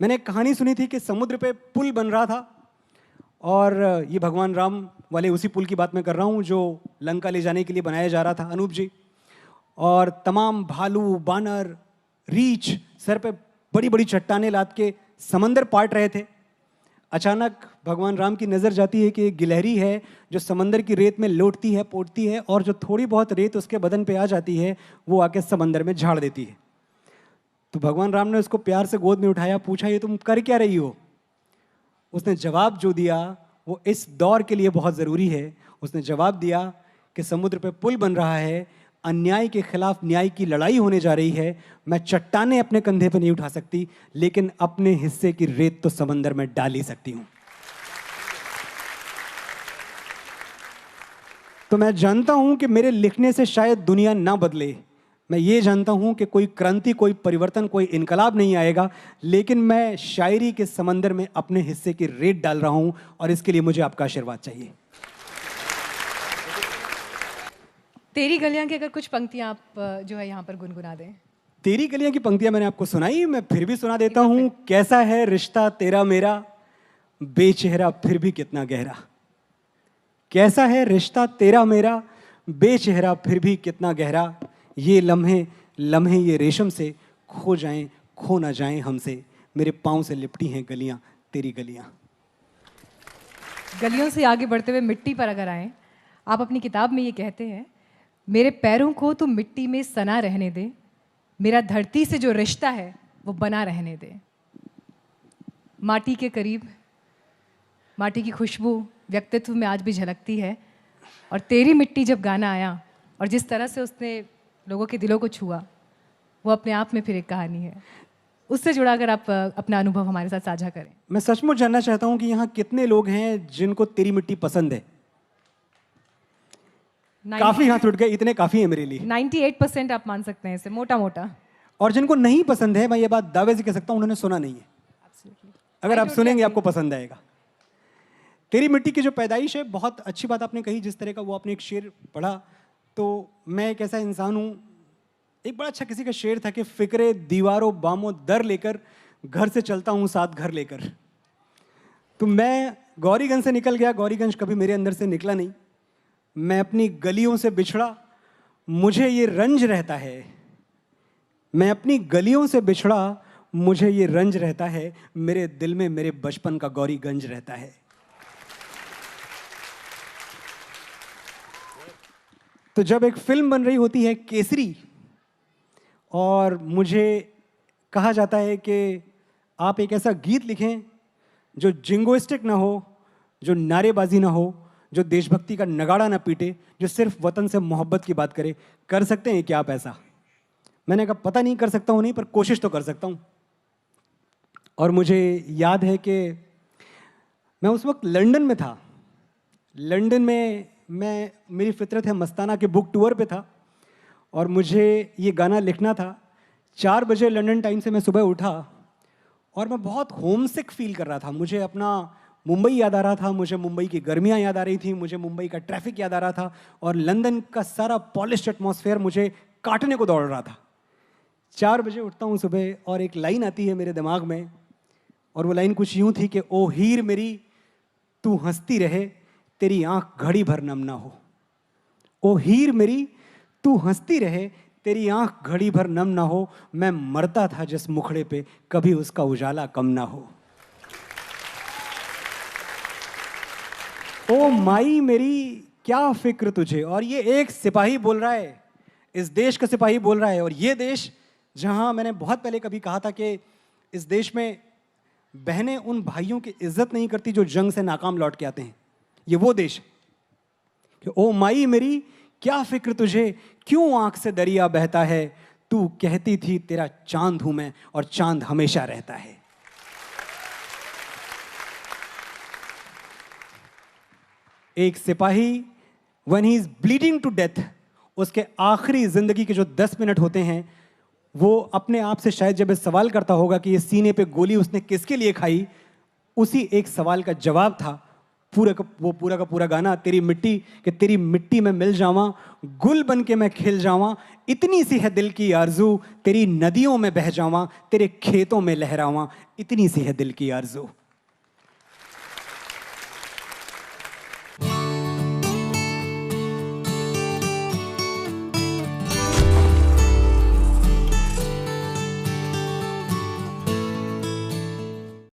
मैंने एक कहानी सुनी थी कि समुद्र पे पुल बन रहा था और ये भगवान राम वाले उसी पुल की बात मैं कर रहा हूँ जो लंका ले जाने के लिए बनाया जा रहा था, अनूप जी। और तमाम भालू, बानर, रीछ सर पे बड़ी बड़ी चट्टानें लाद के समंदर पाट रहे थे। अचानक भगवान राम की नज़र जाती है कि एक गिलहरी है जो समंदर की रेत में लौटती है, पोड़ती है और जो थोड़ी बहुत रेत उसके बदन पे आ जाती है वो आके समंदर में झाड़ देती है। तो भगवान राम ने उसको प्यार से गोद में उठाया, पूछा ये तुम कर क्या रही हो? उसने जवाब जो दिया वो इस दौर के लिए बहुत ज़रूरी है। उसने जवाब दिया कि समुद्र पे पुल बन रहा है, अन्याय के खिलाफ न्याय की लड़ाई होने जा रही है। मैं चट्टानें अपने कंधे पर नहीं उठा सकती, लेकिन अपने हिस्से की रेत तो समंदर में डाल ही सकती हूं। तो मैं जानता हूं कि मेरे लिखने से शायद दुनिया ना बदले, मैं ये जानता हूं कि कोई क्रांति, कोई परिवर्तन, कोई इनकलाब नहीं आएगा, लेकिन मैं शायरी के समंदर में अपने हिस्से की रेत डाल रहा हूं और इसके लिए मुझे आपका आशीर्वाद चाहिए। तेरी गलियां की अगर कुछ पंक्तियां आप जो है यहाँ पर गुनगुना दें। तेरी गलियां की पंक्तियां मैंने आपको सुनाई, मैं फिर भी सुना देता हूं। कैसा है रिश्ता तेरा मेरा, बेचेहरा फिर भी कितना गहरा। कैसा है रिश्ता तेरा मेरा, बेचेहरा फिर भी कितना गहरा। ये लम्हे लम्हे ये रेशम से खो जाएं, खो ना जाएं हमसे। मेरे पाँव से लिपटी हैं गलियां, तेरी गलियां। गलियों से आगे बढ़ते हुए मिट्टी पर अगर आए, आप अपनी किताब में ये कहते हैं, मेरे पैरों को तो मिट्टी में सना रहने दे, मेरा धरती से जो रिश्ता है वो बना रहने दे। माटी के करीब, माटी की खुशबू व्यक्तित्व में आज भी झलकती है। और तेरी मिट्टी जब गाना आया और जिस तरह से उसने लोगों के दिलों को छुआ, वो अपने आप में फिर एक कहानी है। उससे जुड़ा अगर आप अपना अनुभव हमारे साथ साझा करें। मैं सचमुच जानना चाहता हूं कि यहाँ कितने लोग हैं जिनको तेरी मिट्टी पसंद है? काफी हाथ उठ गए, इतने काफी है मेरे लिए। 98% आप मान सकते हैं इसे, मोटा मोटा। और जिनको नहीं पसंद है, मैं ये बात दावे से कह सकता हूं, उन्होंने सुना नहीं है। अगर आप सुनेंगे आपको पसंद आएगा। तेरी मिट्टी की जो पैदाइश है, बहुत अच्छी बात आपने कही। जिस तरह का वो आपने एक शेर पढ़ा, तो मैं एक ऐसा इंसान हूं, एक बड़ा अच्छा किसी का शेर था कि फिक्रे दीवारों बामों दर लेकर घर से चलता हूं साथ घर लेकर। तो मैं गौरीगंज से निकल गया, गौरीगंज कभी मेरे अंदर से निकला नहीं। मैं अपनी गलियों से बिछड़ा, मुझे ये रंज रहता है। मैं अपनी गलियों से बिछड़ा, मुझे ये रंज रहता है। मेरे दिल में मेरे बचपन का गौरीगंज रहता है। तो जब एक फिल्म बन रही होती है केसरी, और मुझे कहा जाता है कि आप एक ऐसा गीत लिखें जो जिंगोइस्टिक ना हो, जो नारेबाजी ना हो, जो देशभक्ति का नगाड़ा ना पीटे, जो सिर्फ वतन से मोहब्बत की बात करे, कर सकते हैं क्या आप ऐसा? मैंने कहा पता नहीं कर सकता हूँ नहीं, पर कोशिश तो कर सकता हूँ। और मुझे याद है कि मैं उस वक्त लंदन में था। लंदन में मेरी फितरत है मस्ताना के बुक टूर पे था और मुझे ये गाना लिखना था। 4 बजे लंदन टाइम से मैं सुबह उठा और मैं बहुत होमसिक फील कर रहा था। मुझे अपना मुंबई याद आ रहा था, मुझे मुंबई की गर्मियाँ याद आ रही थी, मुझे मुंबई का ट्रैफिक याद आ रहा था और लंदन का सारा पॉलिश्ड एटमॉस्फेयर मुझे काटने को दौड़ रहा था। 4 बजे उठता हूँ सुबह और एक लाइन आती है मेरे दिमाग में, और वो लाइन कुछ यूँ थी कि ओ हीर मेरी तू हंसती रहे, तेरी आंख घड़ी भर नम ना हो। ओ हीर मेरी तू हंसती रहे, तेरी आंख घड़ी भर नम ना हो। मैं मरता था जिस मुखड़े पे, कभी उसका उजाला कम ना हो। ओ माई मेरी क्या फिक्र तुझे। और ये एक सिपाही बोल रहा है, इस देश का सिपाही बोल रहा है। और ये देश जहां मैंने बहुत पहले कभी कहा था कि इस देश में बहनें उन भाइयों की इज्जत नहीं करती जो जंग से नाकाम लौट के आते हैं, ये वो देश है कि ओ माई मेरी क्या फिक्र तुझे, क्यों आंख से दरिया बहता है, तू कहती थी तेरा चांद हूं मैं और चांद हमेशा रहता है। एक सिपाही when he is bleeding to death, उसके आखिरी जिंदगी के जो 10 मिनट होते हैं, वो अपने आप से शायद जब इस सवाल करता होगा कि ये सीने पे गोली उसने किसके लिए खाई, उसी एक सवाल का जवाब था वो पूरा का पूरा गाना तेरी मिट्टी कि तेरी मिट्टी में मिल जावां, गुल बन के मैं खिल जावां, इतनी सी है दिल की आरज़ू, तेरी नदियों में बह जावां, तेरे खेतों में लहरावां, इतनी सी है दिल की आरज़ू।